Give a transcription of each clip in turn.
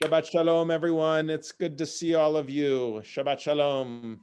Shabbat Shalom, everyone. It's good to see all of you. Shabbat Shalom.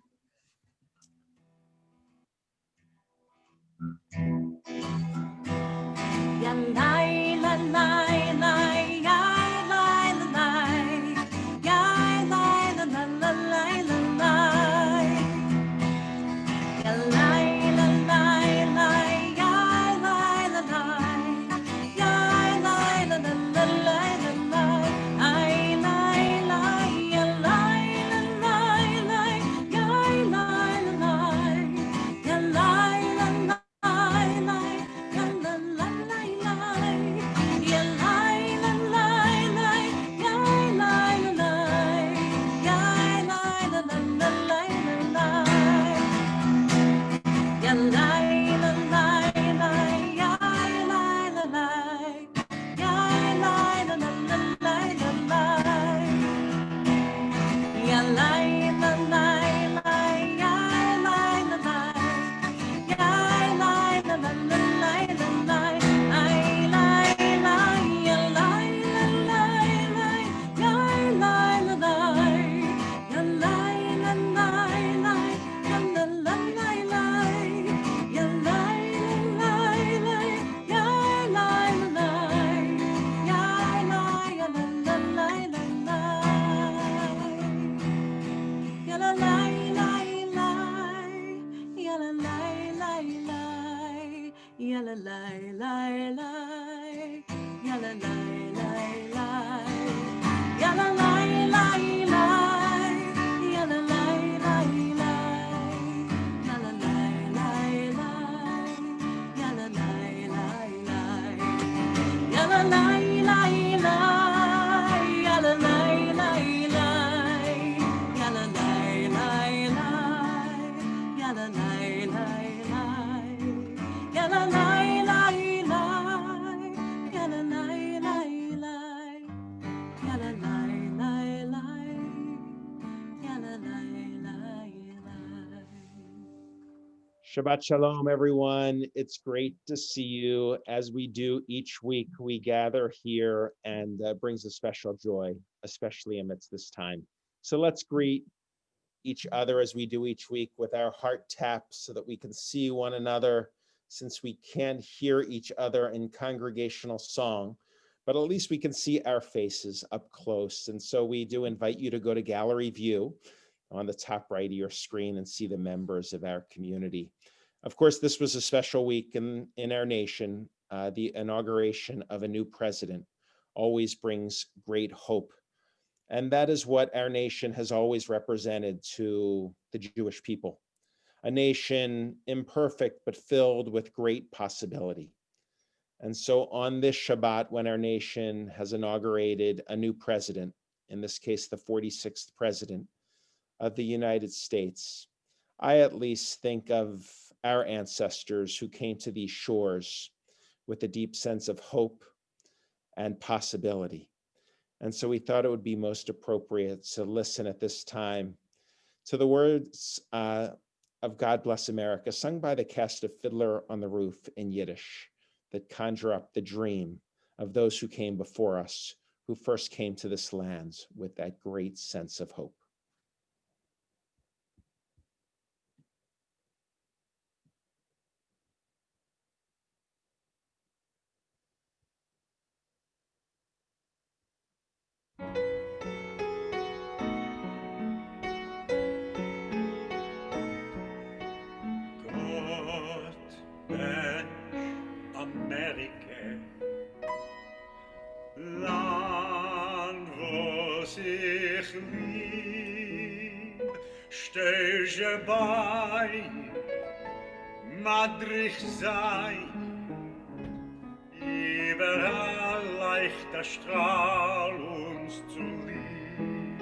Shabbat Shalom, everyone. It's great to see you. As we do each week, we gather here and brings a special joy, especially amidst this time. So let's greet each other as we do each week with our heart taps so that we can see one another, since we can't hear each other in congregational song, but at least we can see our faces up close. And so we do invite you to go to Gallery View on the top right of your screen and see the members of our community. Of course, this was a special week in our nation. The inauguration of a new president always brings great hope. And that is what our nation has always represented to the Jewish people. A nation imperfect, but filled with great possibility. And so on this Shabbat, when our nation has inaugurated a new president, in this case, the 46th president of the United States, I at least think of our ancestors who came to these shores with a deep sense of hope and possibility. And so we thought it would be most appropriate to listen at this time to the words of God Bless America, sung by the cast of Fiddler on the Roof in Yiddish, that conjure up the dream of those who came before us, who first came to this land with that great sense of hope. Amerika, Land, wo sich lieb, stöge bei, madrig sei, überall leichter Strahl uns zu lieb,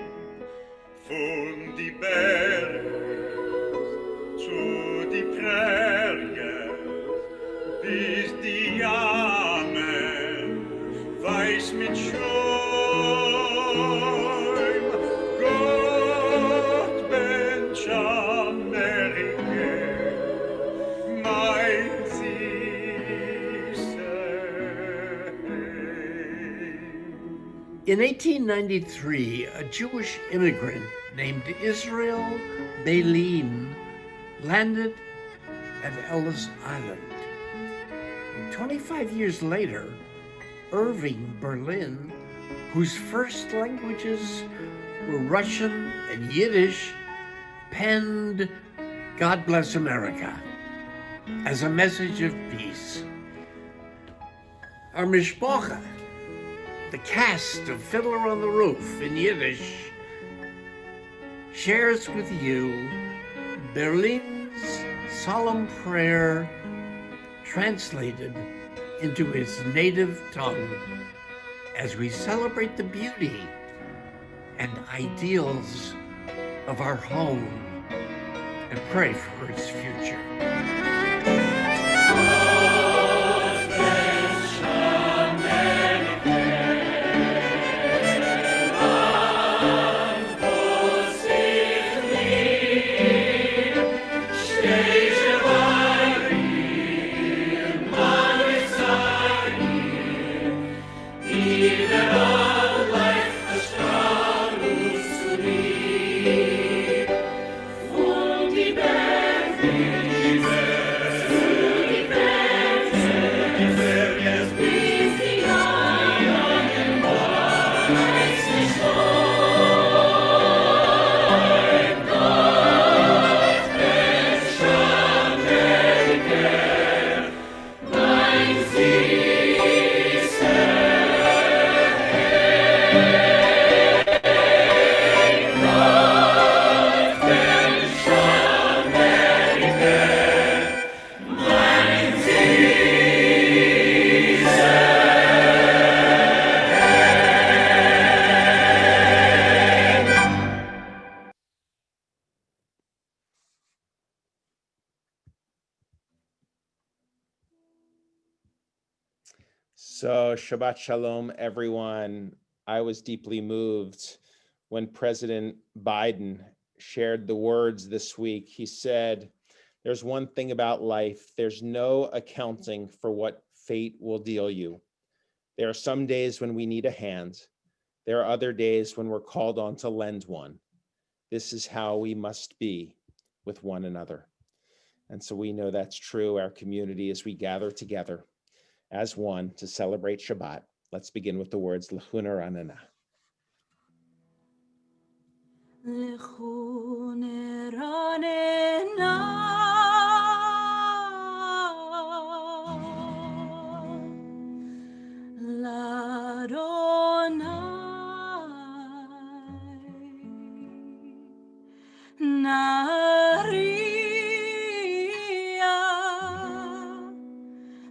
von die Berge zu die Prärie, bis die Jahre weiß mit Schäum. Gott bench Amerika, mein süßer Heim. In 1893, a Jewish immigrant named Israel Bailin landed at Ellis Island. 25 years later, Irving Berlin, whose first languages were Russian and Yiddish, penned "God Bless America" as a message of peace. Our mishpacha, the cast of Fiddler on the Roof in Yiddish, shares with you Berlin's solemn prayer translated into his native tongue as we celebrate the beauty and ideals of our home and pray for its future. So Shabbat Shalom, everyone. I was deeply moved when President Biden shared the words this week. He said, there's one thing about life, there's no accounting for what fate will deal you. There are some days when we need a hand. There are other days when we're called on to lend one. This is how we must be with one another. And so we know that's true, our community, as we gather together as one to celebrate Shabbat. Let's begin with the words L'chuna Ranana. L'chuna Ranana, l'Adonai, Nariya,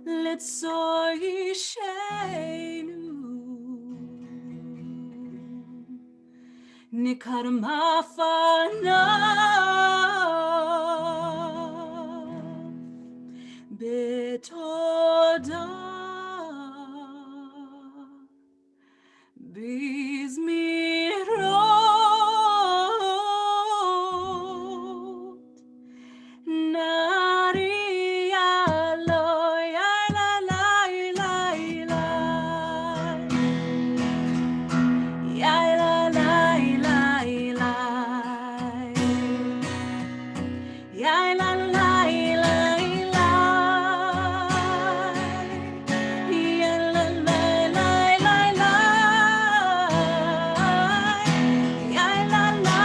Litzor Yishenu, Nikar Mafana, Betoda, Bizmirot, Nariya lo ya la la la la, ya la la la la, ya la la la la, ya la la la la la, ya la la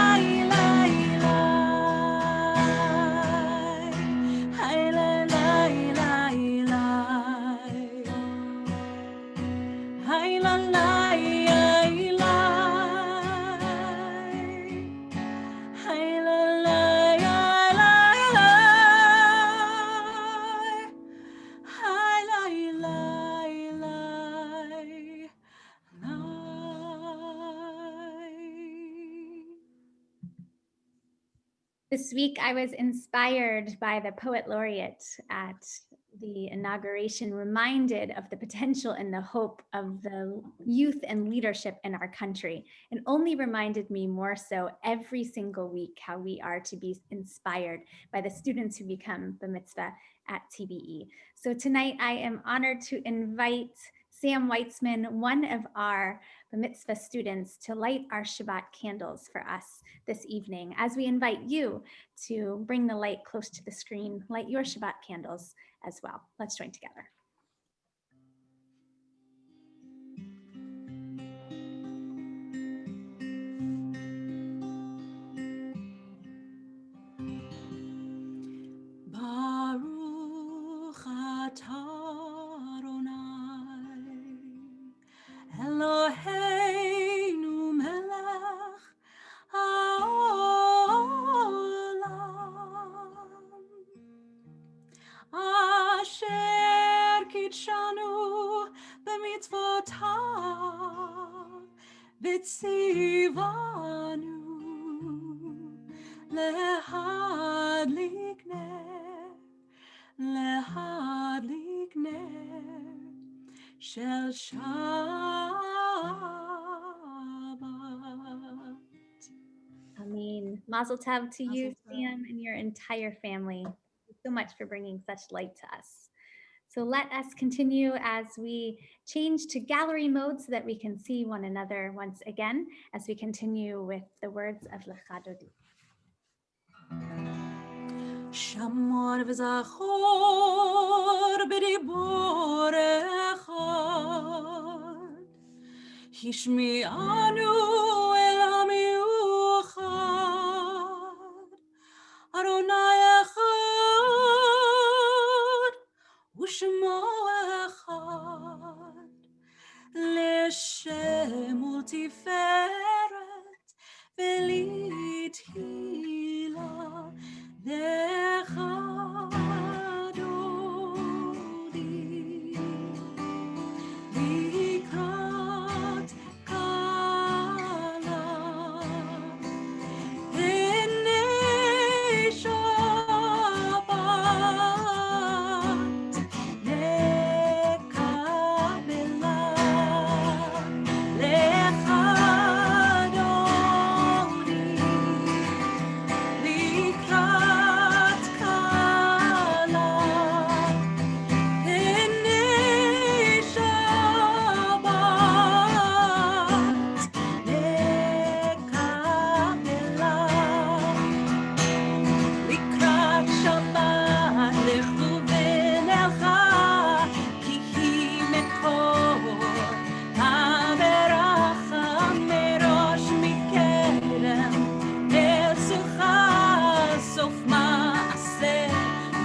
la la, hay la la la la, hay la la la la, hay la la la la, hay la la la la. This week, I was inspired by the poet laureate at the inauguration, reminded of the potential and the hope of the youth and leadership in our country, and only reminded me more so every single week how we are to be inspired by the students who become the mitzvah at TBE. So tonight, I am honored to invite Sam Weitzman, one of our mitzvah students, to light our Shabbat candles for us this evening. As we invite you to bring the light close to the screen, light your Shabbat candles as well. Let's join together. Baruch atah Adonai, Eloheinu melech haolam, asher kitshanu b'mitzvotav v'tzivanu lehadlik ner shel Shabbat. Amen. Mazel tov to you, Mazel tov. Sam, and your entire family. Thank you so much for bringing such light to us. So let us continue as we change to gallery mode so that we can see one another once again as we continue with the words of Lecha Dodi. Shamor v'zachor b'dibur echad, Hishmi'anu el hamiuchad, Adonai echad, u'shemo echad, L'shem ultiferet v'lithila, Lecha Dodi, Likrat Kala, B'nei Shabbat, Lekabela, Lecha Dodi, Likrat Kala, B'nei Shabbat, Lekabela. Likrat Shabbat lechu v'nelcha, ki hi mekor haberacha merosh mikerem, nesucha sof ma'aseh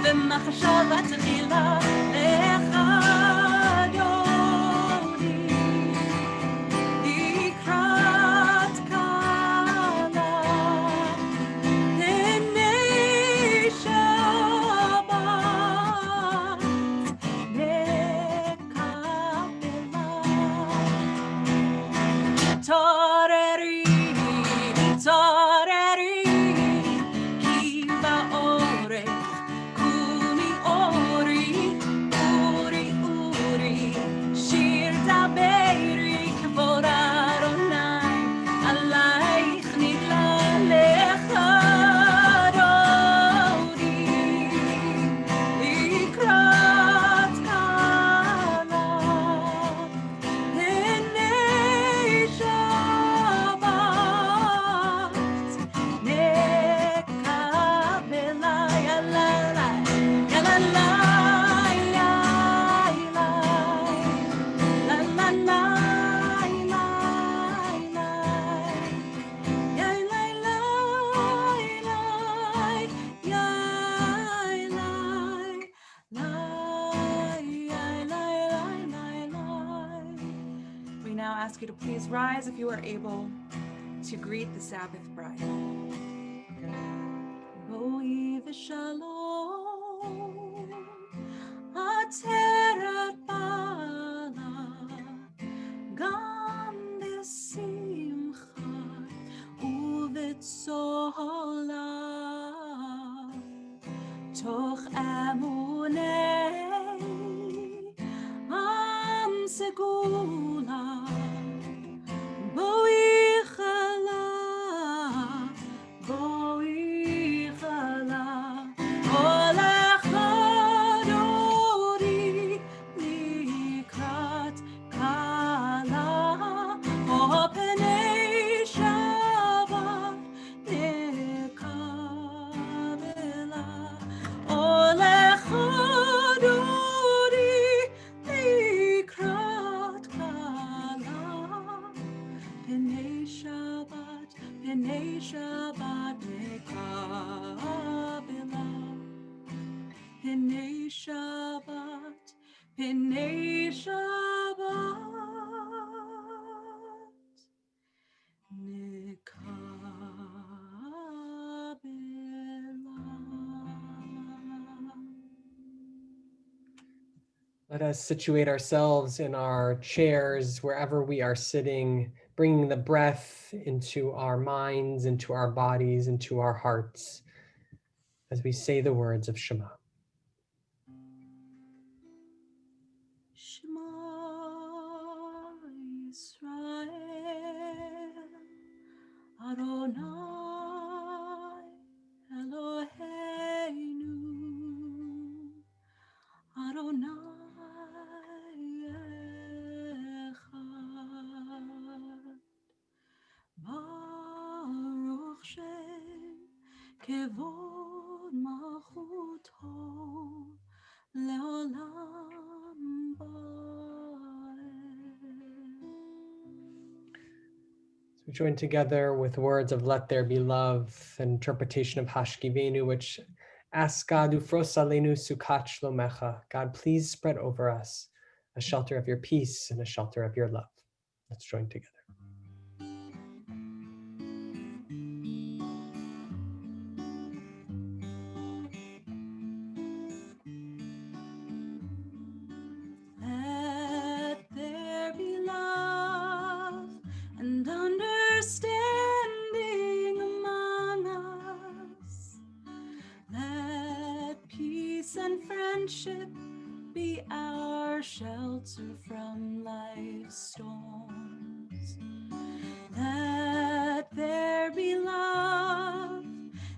v'machshava tchila, lecha Dodi, Likrat Kala, B'nei Shabbat, Lekabela. Toreri, toreri, ki ba'orech, kuni ori, uri, uri, shir daberi, k'vod Adonai, alayich nitla lecha Dodi, Likrat Kala, B'nei Shabbat, Lekabela, yalalai, yalalai, yalalai, we now ask you to please rise if you are able to greet the Sabbath bride. Boi v'shalom, ateret bala, gam b'simcha u'v'tzola, toch emunei am segula, boi chala, olecha Dodi, Likrat Penei Shabbat Mekabela. Penei Shabbat, Penei Shabbat Mekabela. Let us situate ourselves in our chairs, wherever we are sitting, bringing the breath into our minds, into our bodies, into our hearts, as we say the words of Shema. Shema Yisrael, Adonai Eloheinu, Adonai Echad, Baruch Shem Kevod Malchuto Leolam Baed. So we join together with words of Let There Be Love, an interpretation of Hashkivenu, which asks God, Ufros Aleinu Sukat Shlomecha. God, please spread over us a shelter of your peace and a shelter of your love. Let's join together. Let there be love and understanding among us. Let peace and friendship be our shelter from life's storms. Let there be love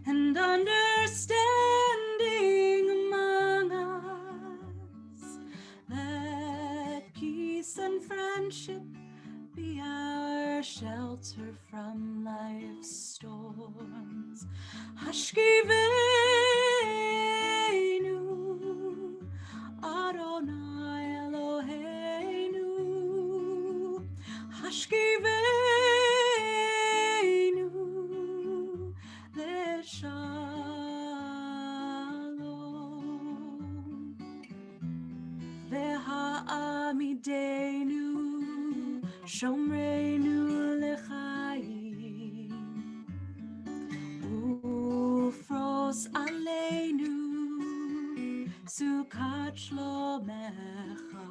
and understanding among us. Let peace and friendship be our shelter from life's storms. Hashkivenu, Adonai Eloheinu. Hashkivenu, Leshalom. Ve'ha'amidenu, Shomreinu L'chaim. Ufros Aleinu, Sukat Shlomecha.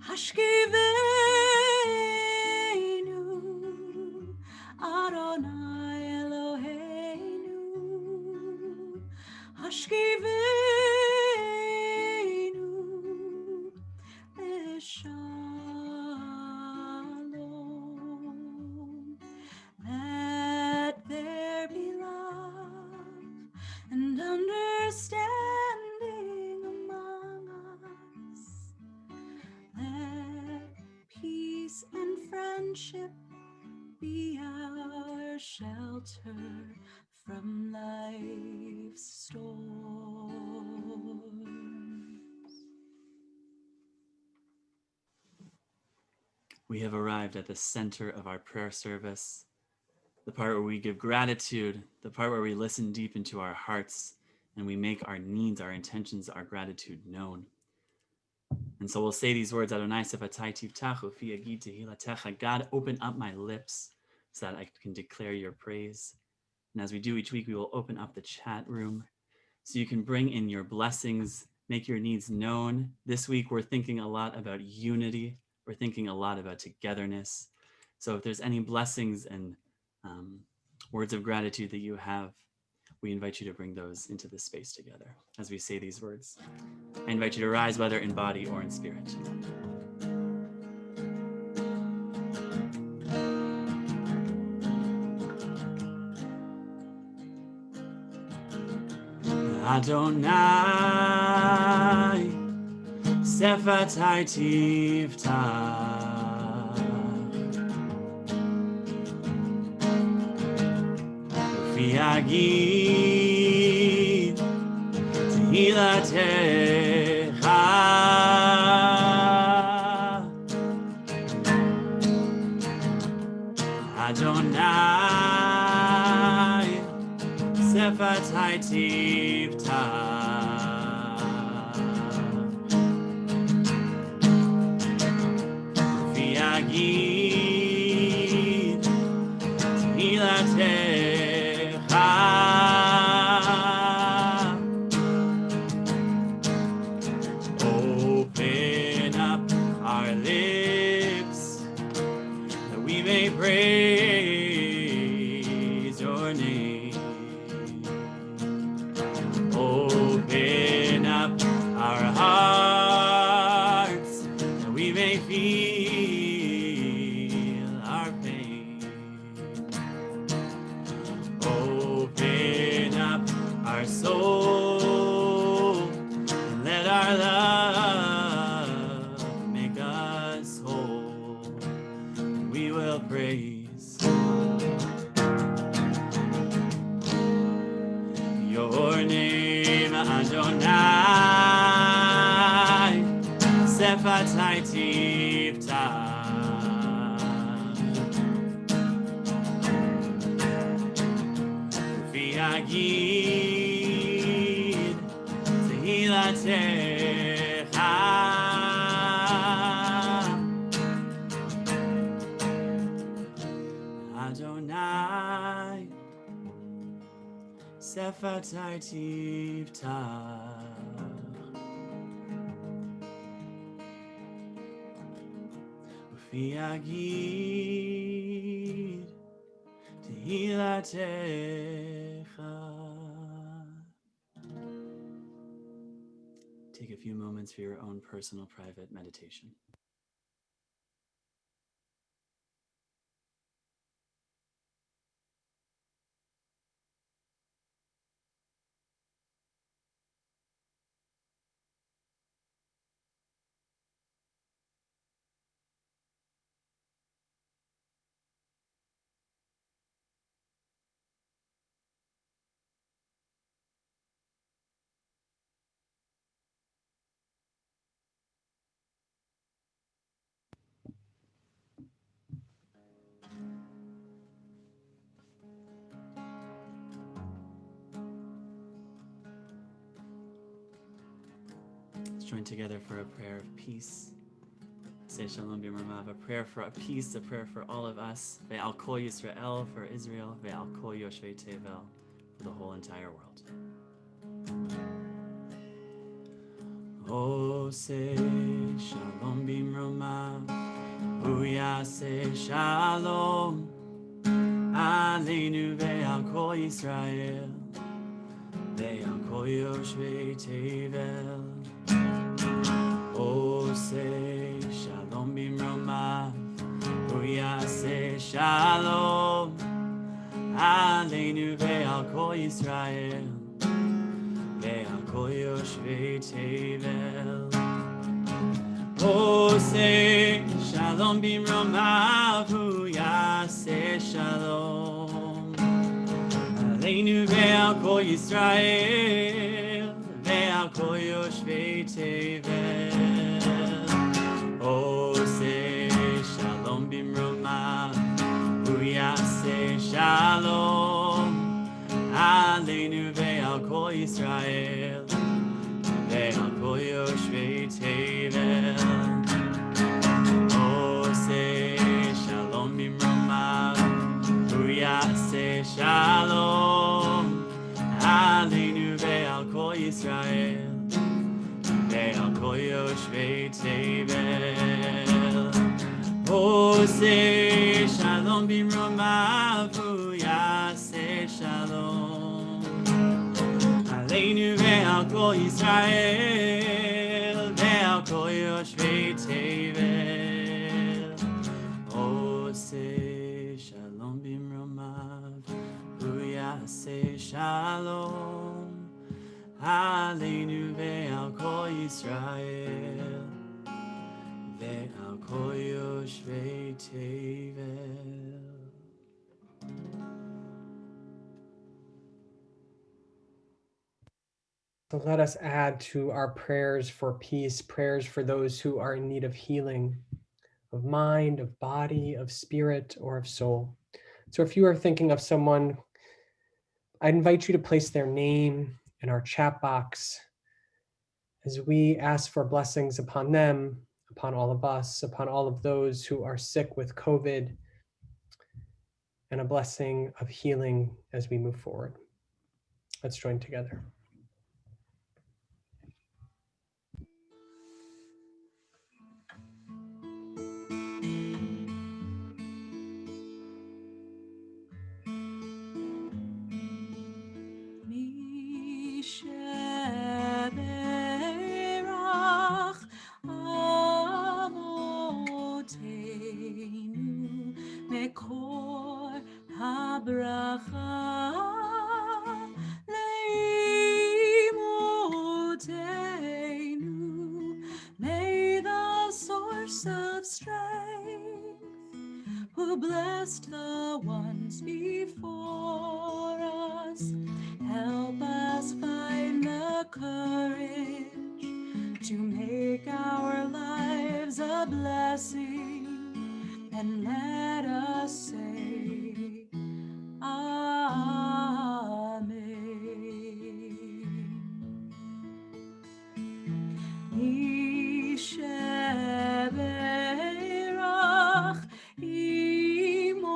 Hashkivenu, Adonai Eloheinu. Hashkivenu, Leshalom. Let there be love and understanding among us. Let peace and friendship be our shelter from life's storms. We have arrived at the center of our prayer service, the part where we give gratitude, the part where we listen deep into our hearts and we make our needs, our intentions, our gratitude known. And so we'll say these words, Adonai Sefatai Tiftachu Fi Yagid Tehilatecha. God, open up my lips so that I can declare your praise. And as we do each week, we will open up the chat room so you can bring in your blessings, make your needs known. This week, we're thinking a lot about unity. We're thinking a lot about togetherness. So if there's any blessings and words of gratitude that you have, we invite you to bring those into this space together as we say these words. I invite you to rise, whether in body or in spirit. Adonai, Sefatai Tiftach, Ufi Yagid Tehilatecha, Adonai, Sefatai Tivta. Viagid, Hilatecha. Open up our lips that we may praise your name. Open up our hearts that we may feel our pain. Open up our soul and let our love make us whole. We will praise your name, Adonai, Sefatai Tivta. Viagid, Tehilatecha. Adonai, Sefatai Tivta. Viagid, Tehilatecha. Take a few moments for your own personal private meditation. Let's join together for a prayer of peace. Say Shalom B'Ramav, a prayer for peace, a prayer for all of us. Ve'al Kol Yisrael, for Israel. Ve'al Kol Yoshvei Tevel, for the whole entire world. Oh, say Shalom B'Ramav, Uyase Shalom, Aleinu ve'al Kol Yisrael, ve'al Kol Yoshvei Tevel. Oh, say Shalom B'Ramav, Uyase Shalom, Aleinu ve'al Kol Yisrael, ve'al Kol Yoshvei Tevel. Oh, say Shalom B'Ramav, Uyase Shalom, Aleinu ve'al Kol Yisrael, ve'al Kol Yoshvei Tevel. Oh, say Shalom B'Ramav, Uyase Shalom, Aleinu ve'al Kol Yisrael, ve'al Kol Yoshvei Tevel. Oh, say Shalom B'Ramav, Uyase Shalom, Aleinu ve'al Kol Yisrael, ve'al Kol Yoshvei Tevel. Oh, say Shalom B'Ramav, Uyase Shalom, Aleinu ve'al Kol Yisrael, ve'al Kol Yoshvei Tevel. Oh, say Shalom B'Ramav, Uyase Shalom, Aleinu ve'al Kol Yisrael, ve'al Kol Yoshvei Tevel. So let us add to our prayers for peace, prayers for those who are in need of healing, of mind, of body, of spirit, or of soul. So if you are thinking of someone, I invite you to place their name in our chat box as we ask for blessings upon them, upon all of us, upon all of those who are sick with COVID, and a blessing of healing as we move forward. Let's join together. Misheberach Avoteinu Mekor Habracha Leimotenu. May the source of strength, who blessed the ones before us, help us find the courage to make our lives a blessing, and let us say, Amen. Misheberach Imotenu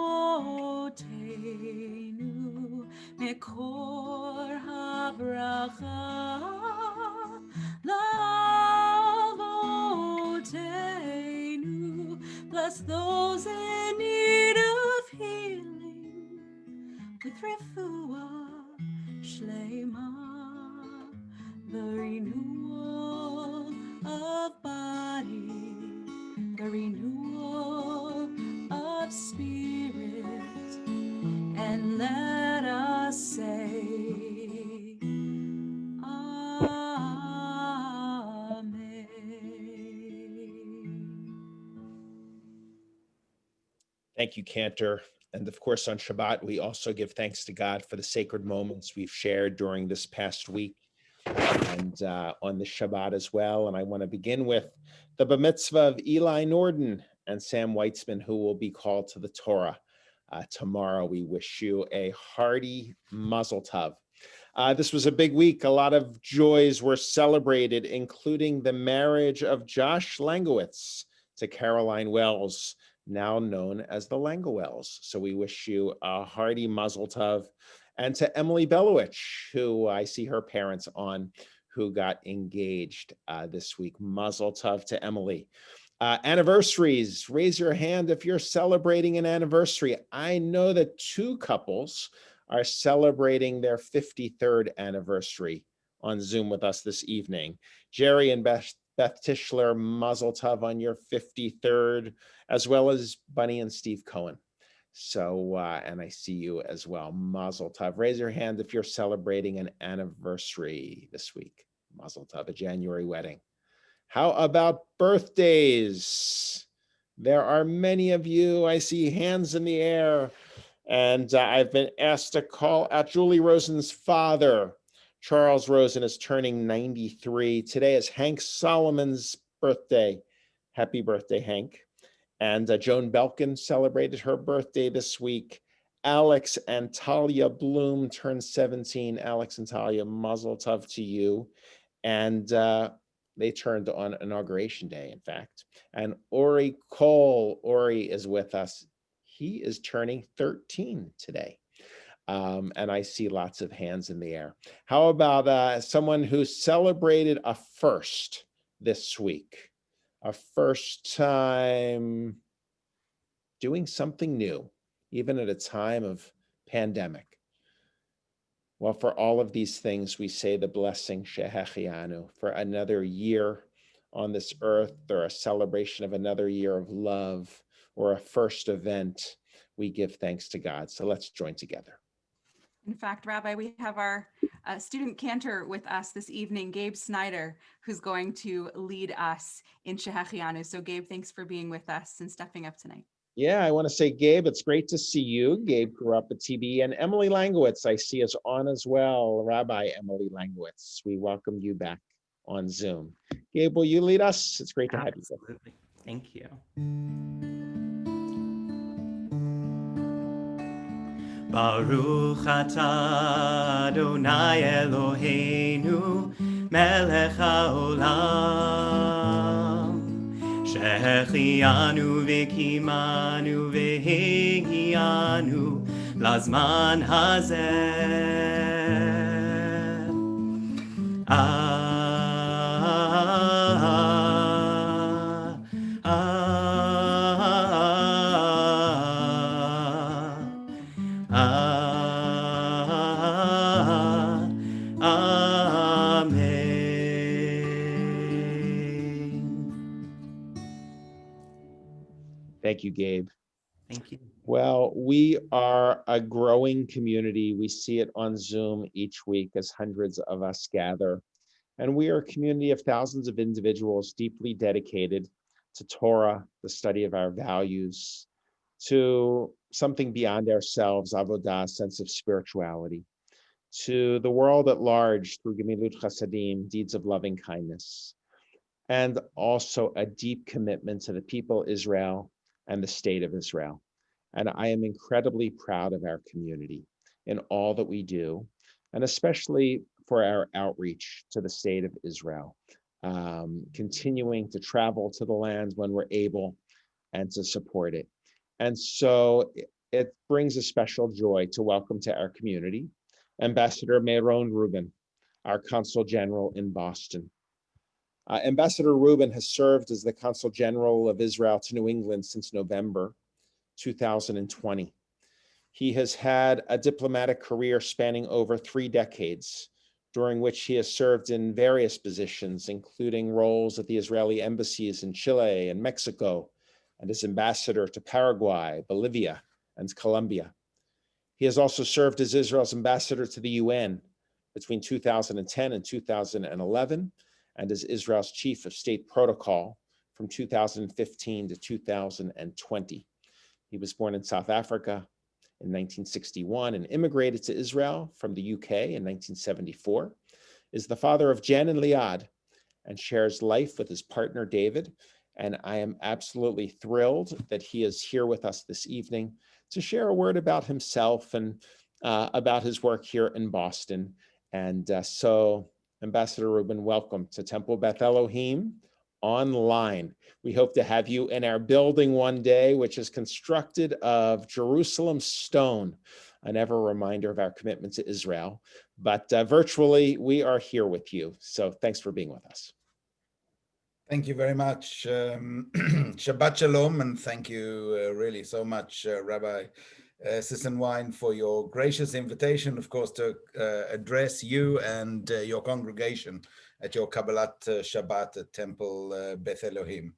Mekor Habracha Lavotenu. Bless those in need of healing with refuah shlema, the renewal of body, the renewal of spirit, and let us say, Amen. Thank you, Cantor. And of course, on Shabbat, we also give thanks to God for the sacred moments we've shared during this past week and on the Shabbat as well. And I want to begin with the bar mitzvah of Eli Norden and Sam Weitzman, who will be called to the Torah tomorrow. We wish you a hearty mazel tov. This was a big week. A lot of joys were celebrated, including the marriage of Josh Langowitz to Caroline Wells, now known as the Langowells. So we wish you a hearty mazel tov. And to Emily Belowich, who I see her parents on, who got engaged this week. Mazel tov to Emily. Anniversaries, raise your hand if you're celebrating an anniversary. I know that two couples are celebrating their 53rd anniversary on Zoom with us this evening. Jerry and Beth Tischler, mazel tov on your 53rd, as well as Bunny and Steve Cohen. So, and I see you as well. Mazel tov. Raise your hand if you're celebrating an anniversary this week. Mazel tov, a January wedding. How about birthdays? There are many of you. I see hands in the air. And I've been asked to call out Julie Rosen's father. Charles Rosen is turning 93. Today is Hank Solomon's birthday. Happy birthday, Hank. And Joan Belkin celebrated her birthday this week. Alex and Talia Bloom turned 17. Alex and Talia, mazel tov to you. And they turned on Inauguration Day, in fact. And Ori Cole, Ori is with us. He is turning 13 today. And I see lots of hands in the air. How about someone who celebrated a first this week? A first time doing something new, even at a time of pandemic. Well, for all of these things, we say the blessing Shehechianu for another year on this earth, or a celebration of another year of love, or a first event. We give thanks to God. So let's join together. In fact, Rabbi, we have our student cantor with us this evening, Gabe Snyder, who's going to lead us in Shehechianu. So Gabe, thanks for being with us and stepping up tonight. Yeah, I want to say, Gabe, it's great to see you. Gabe grew up at TB, and Emily Langowitz, I see, is on as well. Rabbi Emily Langowitz, we welcome you back on Zoom. Gabe, will you lead us? It's great to have you. Absolutely. Thank you. Baruch atah Adonai Eloheinu melech haolam שהחיינו וקיימנו והגיענו לזמן הזה. Thank you, Gabe. Thank you. Well, we are a growing community. We see it on Zoom each week as hundreds of us gather. And we are a community of thousands of individuals deeply dedicated to Torah, the study of our values, to something beyond ourselves, avodah, sense of spirituality, to the world at large through Gemilut Chasadim, deeds of loving kindness, and also a deep commitment to the people of Israel and the state of Israel. And I am incredibly proud of our community in all that we do, and especially for our outreach to the state of Israel, continuing to travel to the land when we're able and to support it. And so it brings a special joy to welcome to our community Ambassador Meron Rubin, our Consul General in Boston. Ambassador Rubin has served as the Consul General of Israel to New England since November 2020. He has had a diplomatic career spanning over 3 decades, during which he has served in various positions, including roles at the Israeli embassies in Chile and Mexico, and as ambassador to Paraguay, Bolivia, and Colombia. He has also served as Israel's ambassador to the UN between 2010 and 2011, and as Israel's chief of state protocol from 2015 to 2020. He was born in South Africa in 1961 and immigrated to Israel from the UK in 1974, is the father of Jen and Liad, and shares life with his partner, David. And I am absolutely thrilled that he is here with us this evening to share a word about himself and about his work here in Boston. And so, Ambassador Rubin, welcome to Temple Beth Elohim online. We hope to have you in our building one day, which is constructed of Jerusalem stone, an ever reminder of our commitment to Israel. But virtually, we are here with you. So thanks for being with us. Thank you very much. Shabbat Shalom, and thank you really so much, Rabbi Sissenwein, for your gracious invitation, of course, to address you and your congregation at your Kabbalat Shabbat at Temple Beth Elohim.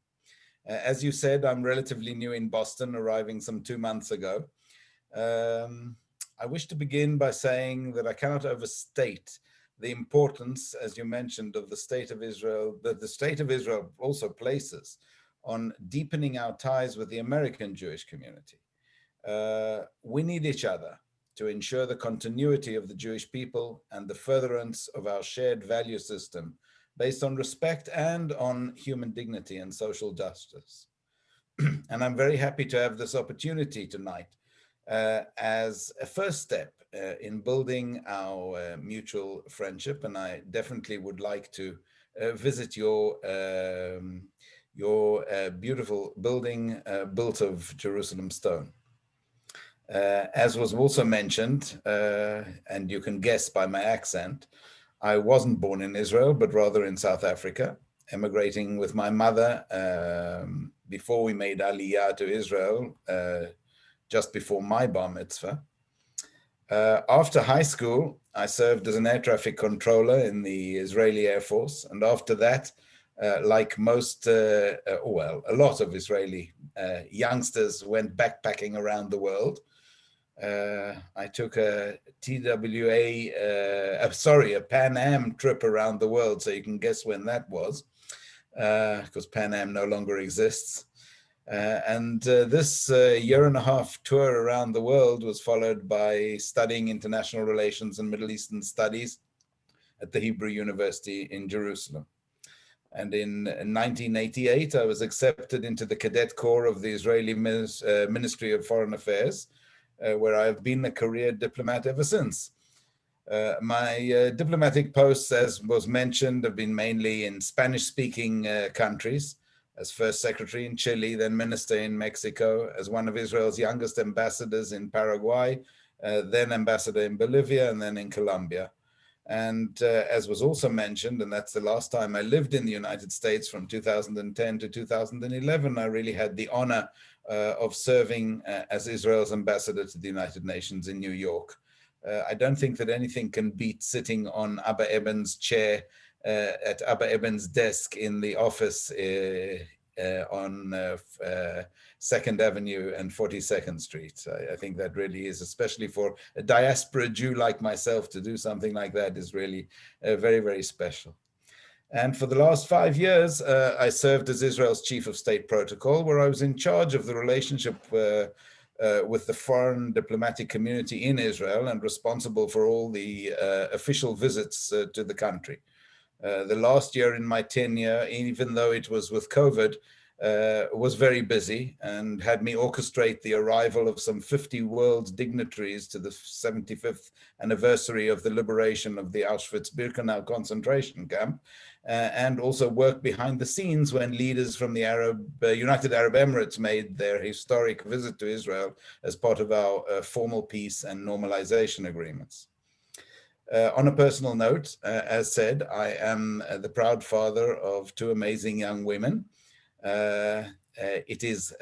As you said, I'm relatively new in Boston, arriving some 2 months ago. I wish to begin by saying that I cannot overstate the importance, as you mentioned, of the state of Israel, that the state of Israel also places on deepening our ties with the American Jewish community. We need each other to ensure the continuity of the Jewish people and the furtherance of our shared value system based on respect and on human dignity and social justice. And I'm very happy to have this opportunity tonight as a first step in building our mutual friendship. And I definitely would like to visit your beautiful building built of Jerusalem stone. As was also mentioned, and you can guess by my accent, I wasn't born in Israel, but rather in South Africa, emigrating with my mother before we made Aliyah to Israel, just before my bar mitzvah. After high school, I served as an air traffic controller in the Israeli Air Force. And after that, like most, a lot of Israeli youngsters went backpacking around the world. I took a a Pan Am trip around the world, so you can guess when that was, because Pan Am no longer exists. And this year and a half tour around the world was followed by studying international relations and Middle Eastern studies at the Hebrew University in Jerusalem. And in 1988, I was accepted into the Cadet Corps of the Israeli Ministry of Foreign Affairs, where I've been a career diplomat ever since. My diplomatic posts, as was mentioned, have been mainly in Spanish-speaking countries, as first secretary in Chile, then minister in Mexico, as one of Israel's youngest ambassadors in Paraguay, then ambassador in Bolivia, and then in Colombia. And as was also mentioned, and that's the last time I lived in the United States from 2010 to 2011, I really had the honor of serving as Israel's ambassador to the United Nations in New York. I don't think that anything can beat sitting on Abba Eben's chair at Abba Eben's desk in the office on 2nd Avenue and 42nd Street. I think that really is, especially for a diaspora Jew like myself, to do something like that is really very, very special. And for the last 5 years, I served as Israel's Chief of State Protocol, where I was in charge of the relationship with the foreign diplomatic community in Israel and responsible for all the official visits to the country. The last year in my tenure, even though it was with COVID, was very busy and had me orchestrate the arrival of some 50 world dignitaries to the 75th anniversary of the liberation of the Auschwitz-Birkenau concentration camp, and also work behind the scenes when leaders from the United Arab Emirates made their historic visit to Israel as part of our formal peace and normalization agreements. On a personal note, as said, I am the proud father of 2 amazing young women. It is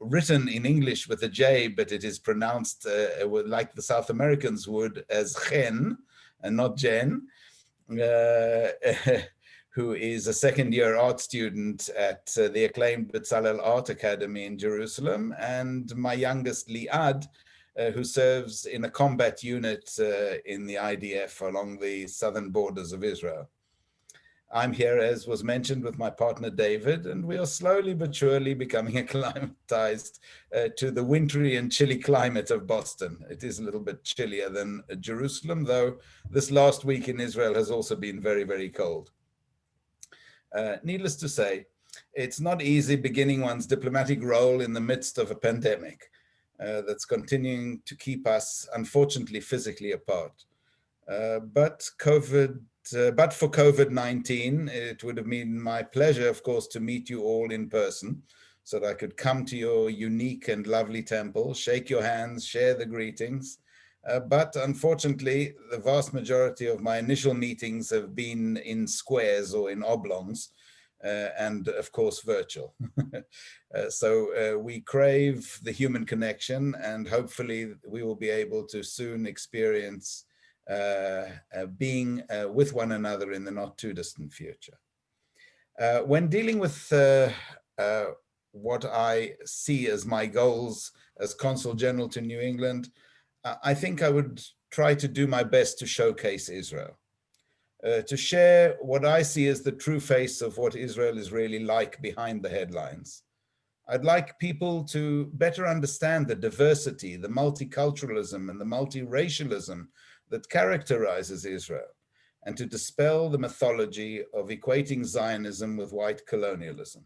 written in English with a J, but it is pronounced like the South Americans would, as Chen and not Jen, who is a second-year art student at the acclaimed Bezalel Art Academy in Jerusalem, and my youngest, Liad, who serves in a combat unit in the IDF along the southern borders of Israel. I'm here, as was mentioned, with my partner David, and we are slowly but surely becoming acclimatized to the wintry and chilly climate of Boston. It is a little bit chillier than Jerusalem, though this last week in Israel has also been very, very cold. Needless to say, it's not easy beginning one's diplomatic role in the midst of a pandemic that's continuing to keep us, unfortunately, physically apart. But for COVID-19, it would have been my pleasure, of course, to meet you all in person so that I could come to your unique and lovely temple, shake your hands, share the greetings. But unfortunately, the vast majority of my initial meetings have been in squares or in oblongs, and of course, virtual. So we crave the human connection, and hopefully we will be able to soon experience being with one another in the not too distant future. When dealing with what I see as my goals as Consul General to New England, I think I would try to do my best to showcase Israel, to share what I see as the true face of what Israel is really like behind the headlines. I'd like people to better understand the diversity, the multiculturalism, and the multiracialism that characterizes Israel, and to dispel the mythology of equating Zionism with white colonialism,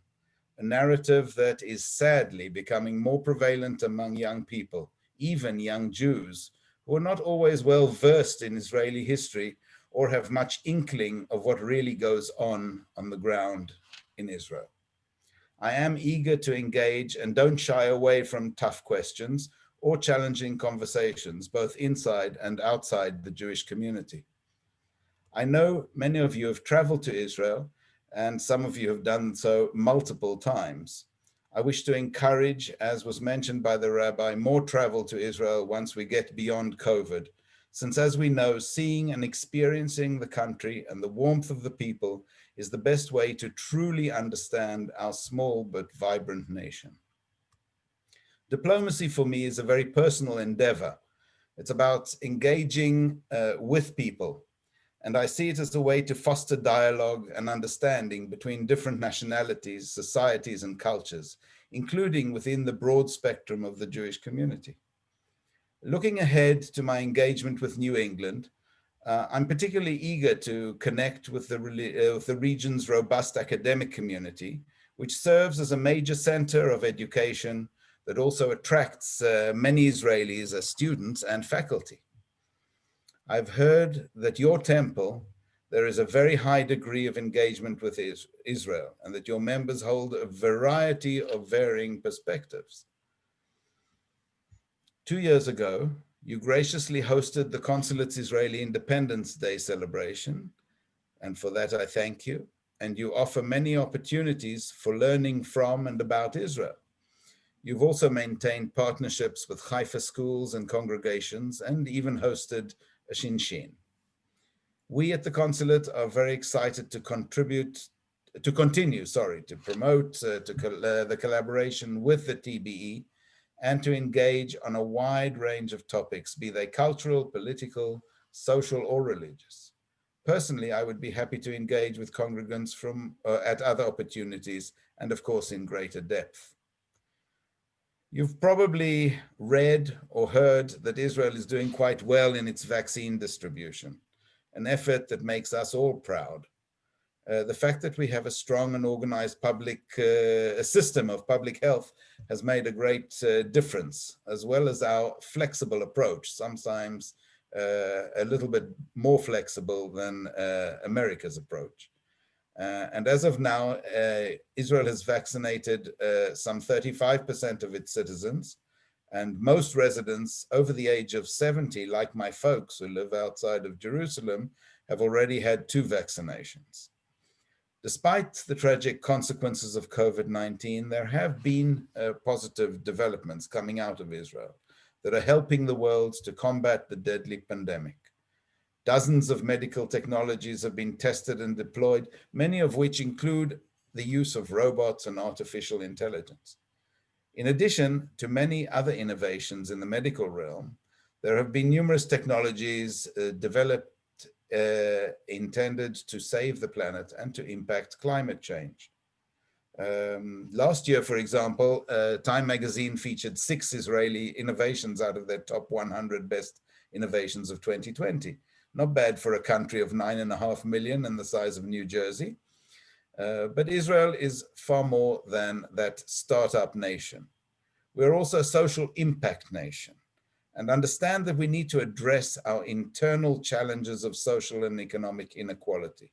a narrative that is sadly becoming more prevalent among young people, even young Jews, who are not always well versed in Israeli history or have much inkling of what really goes on the ground in Israel. I am eager to engage and don't shy away from tough questions or challenging conversations, both inside and outside the Jewish community. I know many of you have traveled to Israel, and some of you have done so multiple times. I wish to encourage, as was mentioned by the rabbi, more travel to Israel once we get beyond COVID, since as we know, seeing and experiencing the country and the warmth of the people is the best way to truly understand our small but vibrant nation. Diplomacy for me is a very personal endeavor. It's about engaging with people, and I see it as a way to foster dialogue and understanding between different nationalities, societies, and cultures, including within the broad spectrum of the Jewish community. Looking ahead to my engagement with New England, I'm particularly eager to connect with the region's robust academic community, which serves as a major center of education that also attracts many Israelis as students and faculty. I've heard that your temple, there is a very high degree of engagement with Israel, and that your members hold a variety of varying perspectives. 2 years ago, you graciously hosted the consulate's Israeli Independence Day celebration, and for that I thank you. And you offer many opportunities for learning from and about Israel. You've also maintained partnerships with Haifa schools and congregations, and even hosted a Shinshin. We at the consulate are very excited to continue to promote the collaboration with the TBE and to engage on a wide range of topics, be they cultural, political, social, or religious. Personally, I would be happy to engage with congregants at other opportunities, and of course in greater depth. You've probably read or heard that Israel is doing quite well in its vaccine distribution, an effort that makes us all proud. The fact that we have a strong and organized system of public health has made a great difference, as well as our flexible approach, sometimes a little bit more flexible than America's approach. And as of now, Israel has vaccinated some 35% of its citizens, and most residents over the age of 70, like my folks who live outside of Jerusalem, have already had 2 vaccinations. Despite the tragic consequences of COVID-19, there have been positive developments coming out of Israel that are helping the world to combat the deadly pandemic. Dozens of medical technologies have been tested and deployed, many of which include the use of robots and artificial intelligence. In addition to many other innovations in the medical realm, there have been numerous technologies developed intended to save the planet and to impact climate change. Last year, for example, Time magazine featured 6 Israeli innovations out of their top 100 best innovations of 2020. Not bad for a country of 9.5 million and the size of New Jersey. But Israel is far more than that startup nation. We're also a social impact nation, and understand that we need to address our internal challenges of social and economic inequality.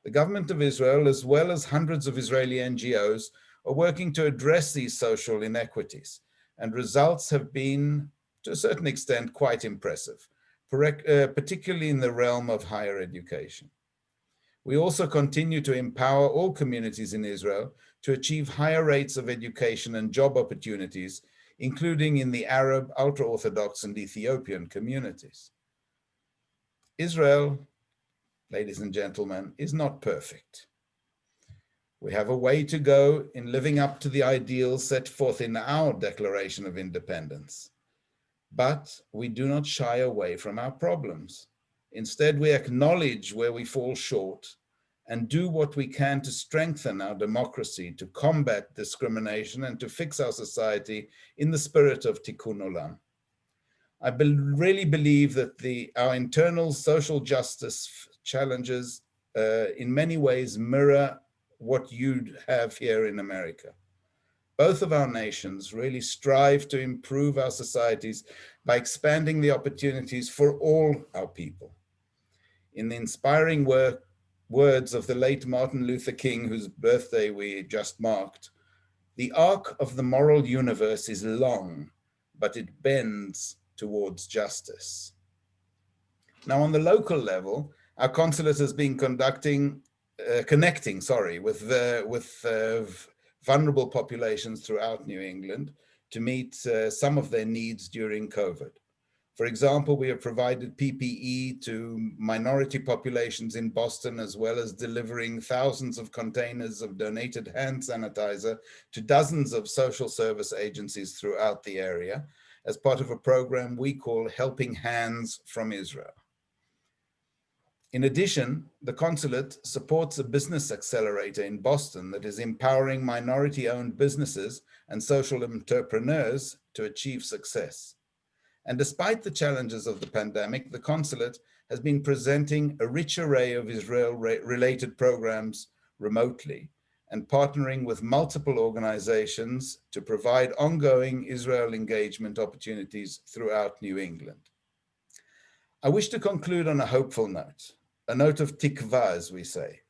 The government of Israel, as well as hundreds of Israeli NGOs, are working to address these social inequities, and results have been, to a certain extent, quite impressive, particularly in the realm of higher education. We also continue to empower all communities in Israel to achieve higher rates of education and job opportunities, including in the Arab, ultra-Orthodox, and Ethiopian communities. Israel, ladies and gentlemen, is not perfect. We have a way to go in living up to the ideals set forth in our Declaration of Independence. But we do not shy away from our problems. Instead, we acknowledge where we fall short and do what we can to strengthen our democracy, to combat discrimination, and to fix our society in the spirit of Tikkun Olam. I really believe that our internal social justice challenges in many ways mirror what you have here in America. Both of our nations really strive to improve our societies by expanding the opportunities for all our people. In the inspiring words of the late Martin Luther King, whose birthday we just marked, the arc of the moral universe is long, but it bends towards justice. Now, on the local level, our consulate has been connecting with vulnerable populations throughout New England to meet some of their needs during COVID. For example, we have provided PPE to minority populations in Boston, as well as delivering thousands of containers of donated hand sanitizer to dozens of social service agencies throughout the area as part of a program we call Helping Hands from Israel. In addition, the consulate supports a business accelerator in Boston that is empowering minority-owned businesses and social entrepreneurs to achieve success. And despite the challenges of the pandemic, the consulate has been presenting a rich array of Israel-related programs remotely, and partnering with multiple organizations to provide ongoing Israel engagement opportunities throughout New England. I wish to conclude on a hopeful note, a note of tikva, as we say.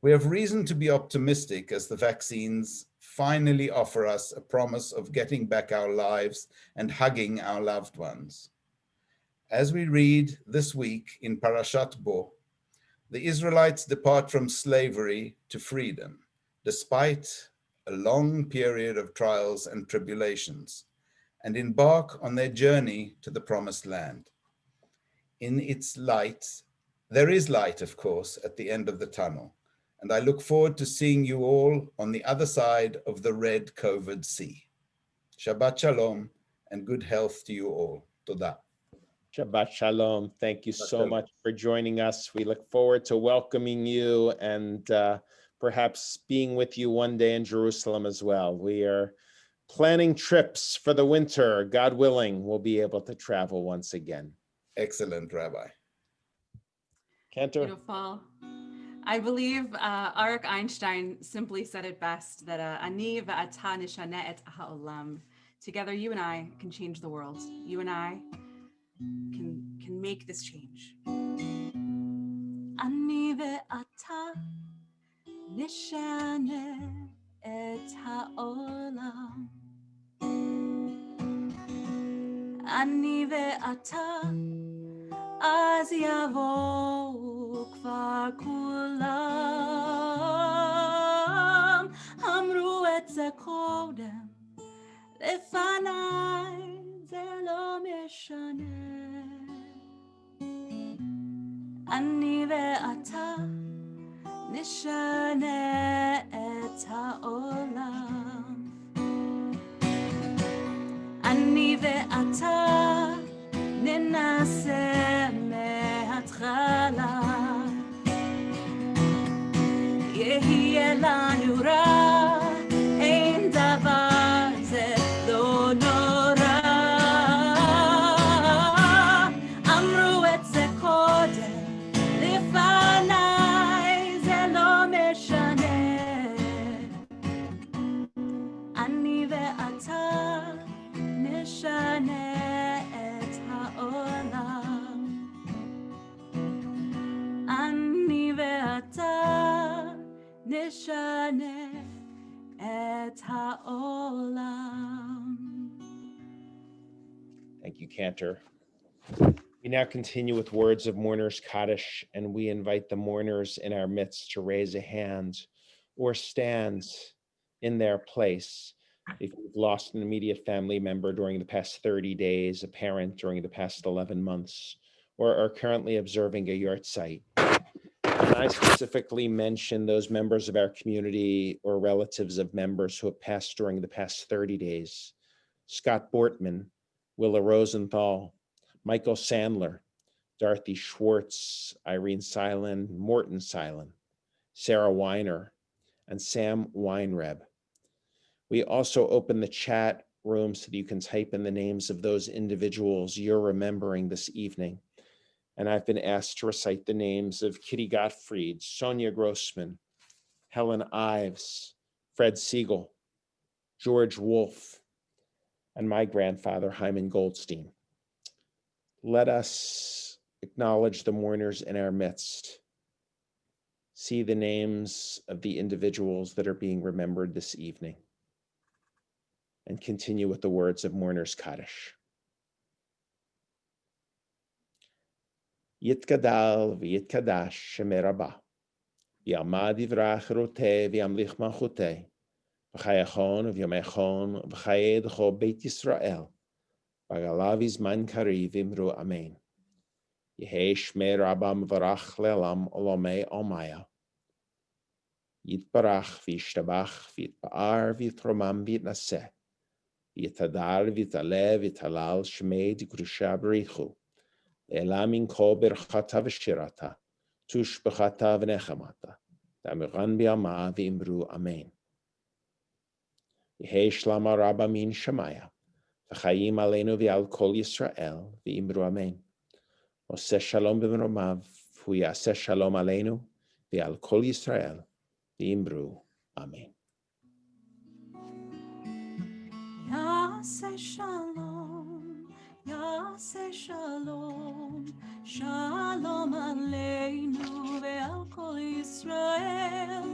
We have reason to be optimistic as the vaccines finally offer us a promise of getting back our lives and hugging our loved ones. As we read this week in Parashat Bo, the Israelites depart from slavery to freedom, despite a long period of trials and tribulations, and embark on their journey to the promised land. In its light, there is light, of course, at the end of the tunnel, and I look forward to seeing you all on the other side of the red COVID sea. Shabbat Shalom and good health to you all. Toda. Shabbat Shalom. Thank you so much for joining us. We look forward to welcoming you and perhaps being with you one day in Jerusalem as well. We are planning trips for the winter. God willing, we'll be able to travel once again. Excellent, Rabbi. Cantor? Beautiful. I believe Arik Einstein simply said it best, that ani ve'ata nishaneh et ha'olam. Together, you and I can change the world. You and I can make this change. Ani ve'ata nishaneh et ha'olam. Ani ve'ata az yavo kvar kulam. Amru et ze kodem lefanai ze lo mishaneh. Ani ve'ata nishaneh et ha'olam. Ani ve'ata ננסה מההתחלה, יהיה לנו רע, אין דבר זה לא נורא. אמרו את זה קודם, לפניי זה לא משנה. אני ואתה נשנה אני ואתה נשנה את העולם. Thank you, Cantor. We now continue with words of Mourners Kaddish, and we invite the mourners in our midst to raise a hand or stand in their place. If you've lost an immediate family member during the past 30 days, a parent during the past 11 months, or are currently observing a yurt site. And I specifically mention those members of our community or relatives of members who have passed during the past 30 days. Scott Bortman, Willa Rosenthal, Michael Sandler, Dorothy Schwartz, Irene Silen, Morton Silen, Sarah Weiner, and Sam Weinreb. We also open the chat room so that you can type in the names of those individuals you're remembering this evening. And I've been asked to recite the names of Kitty Gottfried, Sonia Grossman, Helen Ives, Fred Siegel, George Wolfe, and my grandfather, Hyman Goldstein. Let us acknowledge the mourners in our midst. See the names of the individuals that are being remembered this evening. And continue with the words of Mourners Kaddish. Yitkadal v'yitkadash Shemei Rabbah, v'yamad yivrach roteh v'yamlich malchuteh, v'chayachon v'yomechon v'chayed cho Beit Yisrael, v'galav izman kariv imru amen. Yehei Shemei Rabbah mevarach le'olam olamei omaya. Yitbarach v'yishtabach v'yitba'ar v'yitromam v'yitnaseh. V'yitadar v'yitaleh v'yitalal Shemei dikrusha b'richu. Elamin ko berchata v'shirata, tush b'chata v'nechamata, da'miran b'yama v'imru amen. Yehei shlama rabba min Shemaya, v'chayim aleinu v'al kol Yisrael v'imru amen. Oseh shalom b'mromav, hu yaseh shalom aleinu v'al kol Yisrael v'imru Amen. Yaseh shalom, Yaseh shalom, shalom aleinu ve'al kol Yisrael.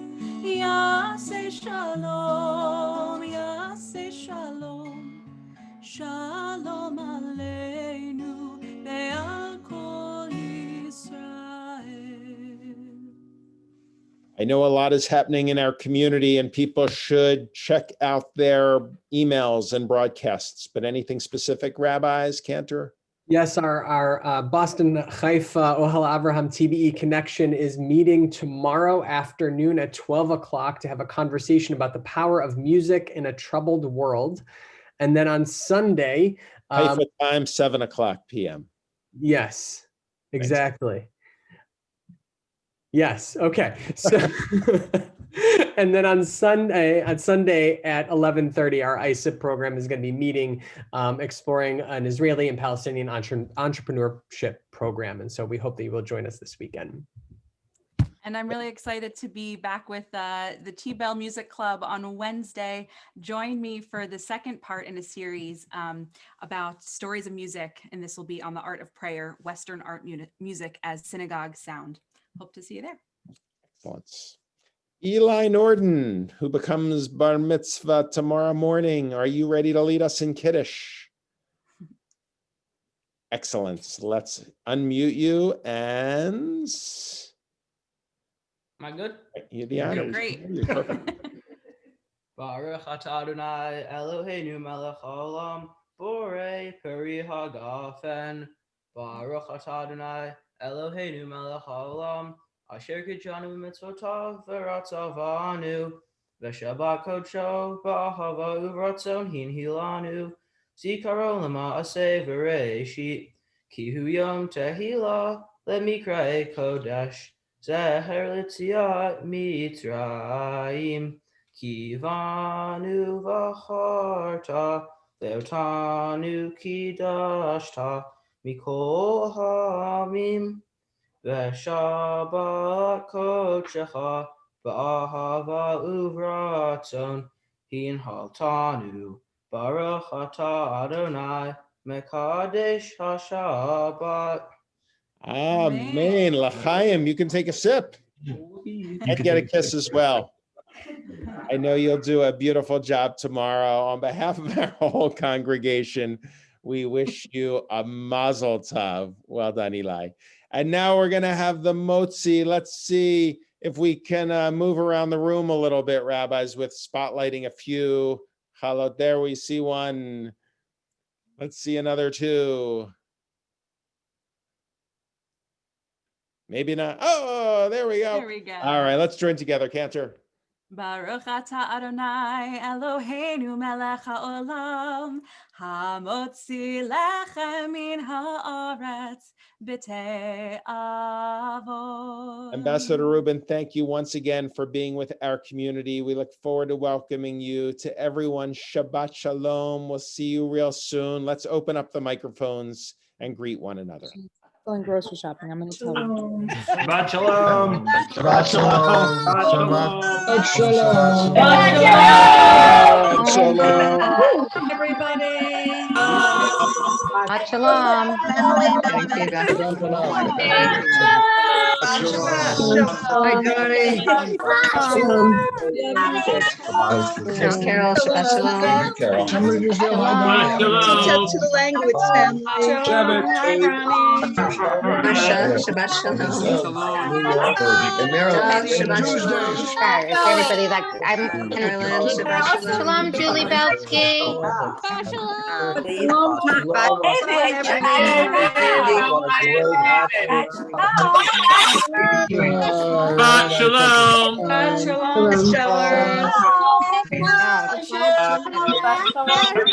Yaseh shalom, Yaseh shalom, shalom aleinu ve'al kol Yisrael. I know a lot is happening in our community and people should check out their emails and broadcasts, but anything specific, rabbis, Cantor? Yes, our Boston Haifa Ohel Avraham TBE connection is meeting tomorrow afternoon at 12 o'clock to have a conversation about the power of music in a troubled world. And then on Sunday, Haifa time, 7 o'clock p.m. yes, exactly. Yes. Okay. So, and then on Sunday at 11:30, our ISIP program is going to be meeting, exploring an Israeli and Palestinian entrepreneurship program. And so we hope that you will join us this weekend. And I'm really excited to be back with the T-Bell Music Club on Wednesday. Join me for the second part in a series about stories of music. And this will be on the art of prayer, Western art music as synagogue sound. Hope to see you there. Excellent. Eli Norden, who becomes bar mitzvah tomorrow morning. Are you ready to lead us in Kiddush? Excellent. Let's unmute you and... Am I good? You're the honors. Great. You're perfect. Baruch atah Adonai Eloheinu melech haolam borei peri hagafen. Baruch atah Adonai Eloheinu melech haolam asher kidshanu b'mitzvotav v'ratzavanu v'shabbat kodsho b'ahava uvratzon hinhilanu zikaro lema'aseh v'reishit ki hu yom tehillah lemikra'e kodesh zeher l'tziat mitzrayim ki vanu v'charta leotanu kidashta mikol hamim v'shabbat kodshecha ba'ahava uvratzon hinhaltanu baruch atah Adonai mekadesh hashabbat. Amen. L'chaim, you can take a sip and get a kiss as well. I know you'll do a beautiful job tomorrow. On behalf of our whole congregation, we wish you a mazel tov. Well done, Eli. And now we're going to have the motzi. Let's see if we can move around the room a little bit, rabbis, with spotlighting a few. Hello, there we see one. Let's see another two. Maybe not. Oh, there we go. There we go. All right, let's join together, Cantor. Baruch atah Adonai Eloheinu melech haolam hamotzi lechem min haaretz b'tei avon. Ambassador Rubin, thank you once again for being with our community. We look forward to welcoming you. To everyone, Shabbat Shalom. We'll see you real soon. Let's open up the microphones and greet one another. Going grocery shopping. I'm going to tell you. Shabbat shalom. Shabbat shalom. Shabbat shalom. Shabbat shalom. Everybody. Shabbat shalom. Thank you, guys. Hi, Johnny. There's Carol. Shabbat shalom. Carol. To the language family. Hi, Ronnie. Marsha, Shabbat shalom. Shabbat shalom. Sorry, it's everybody that I'm Carolyn. Shabbat shalom. Julie Belsky. Shabbat shalom. Shabbat shalom. Shabbat shalom, Stellar.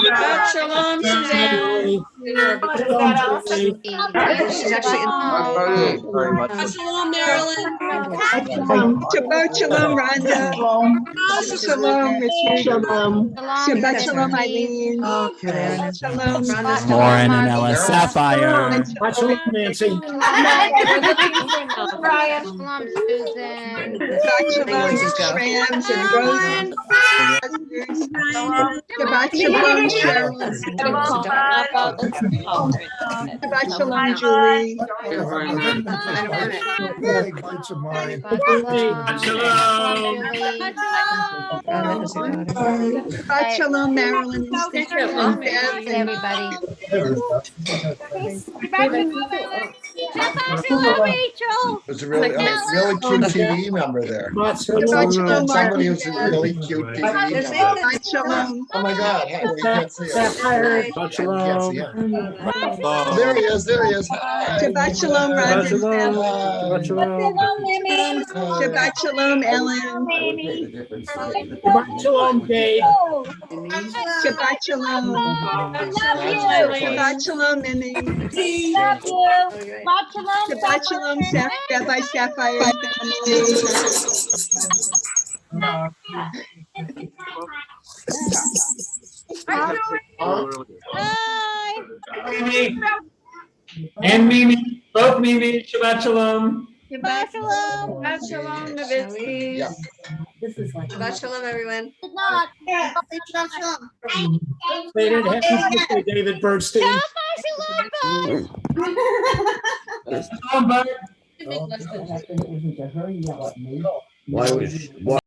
Shabbat shalom, Suzanne. She's actually in. Shalom, Marilyn. Shabbat shalom, Rhonda. Shalom, Richard. Shabbat shalom, Eileen. Shalom, Lauren and Ella Sapphire. Shabbat shalom, Nancy. Brian. Shalom, Susan. Shabbat shalom, Shrams and Rose. Shabbat shalom, Sharon. Shabbat shalom, Julie. Shabbat shalom, Marilyn. And Steve and Bev and Everybody. There's a really cute TV member there. Shabbat shalom, Somebody Martin. who's a really cute TV member. Shabbat shalom. Oh my God, hey, we can't see him. Shabbat Can't shalom. see him. Oh, there he is, there he is. Hi. Shabbat shalom, Rhonda and Bev. Shabbat shalom. Shabbat shalom, Ellen. Shabbat shalom, Dave. Shabbat shalom. Shabbat shalom, Mimi. Shabbat shalom, Rabbi Sapphire family. Mimi. And Mimi, both Mimi, Shabbat Shalom. Shabbat shalom. Shabbat shalom, Nowitzki. Yeah. Shabbat shalom, everyone. Belated happy birthday, David Bernstein. Shalom, Bert. Why